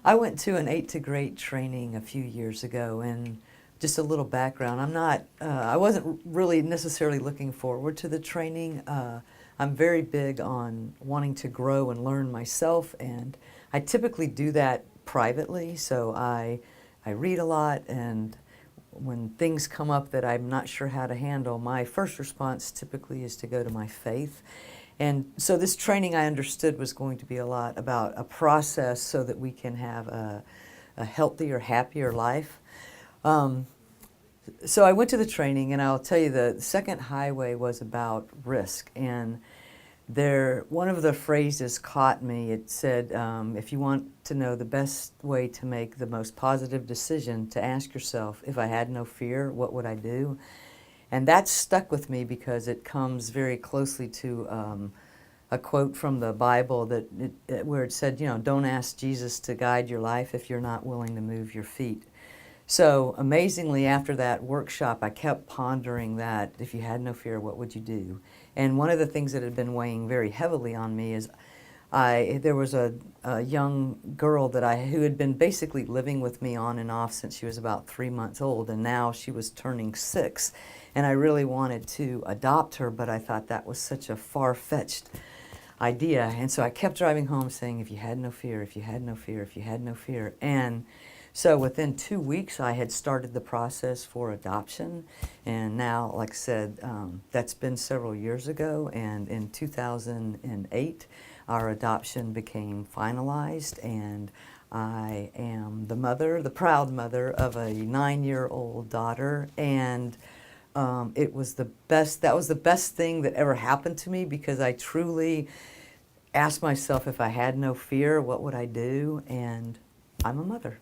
I went to an 8 to Great training a few years ago, and just a little background. I wasn't really necessarily looking forward to the training. I'm very big on wanting to grow and learn myself, and I typically do that privately. So I read a lot, and when things come up that I'm not sure how to handle, my first response typically is to go to my faith. And so this training, I understood, was going to be a lot about a process so that we can have a healthier, happier life. So I went to the training, and I'll tell you, the second highway was about risk. And one of the phrases caught me. It said, if you want to know the best way to make the most positive decision, to ask yourself, if I had no fear, what would I do? And that stuck with me because it comes very closely to a quote from the Bible where it said, don't ask Jesus to guide your life if you're not willing to move your feet. So amazingly, after that workshop, I kept pondering that, if you had no fear, what would you do? And one of the things that had been weighing very heavily on me is there was a young girl who had been basically living with me on and off since she was about 3 months old, and now she was turning 6. And I really wanted to adopt her, but I thought that was such a far-fetched idea. And so I kept driving home saying, if you had no fear, if you had no fear, if you had no fear. And so within 2 weeks, I had started the process for adoption. And now, like I said, that's been several years ago. And in 2008, our adoption became finalized. And I am the proud mother of a 9-year-old daughter. And that was the best thing that ever happened to me, because I truly asked myself, if I had no fear, what would I do? And I'm a mother.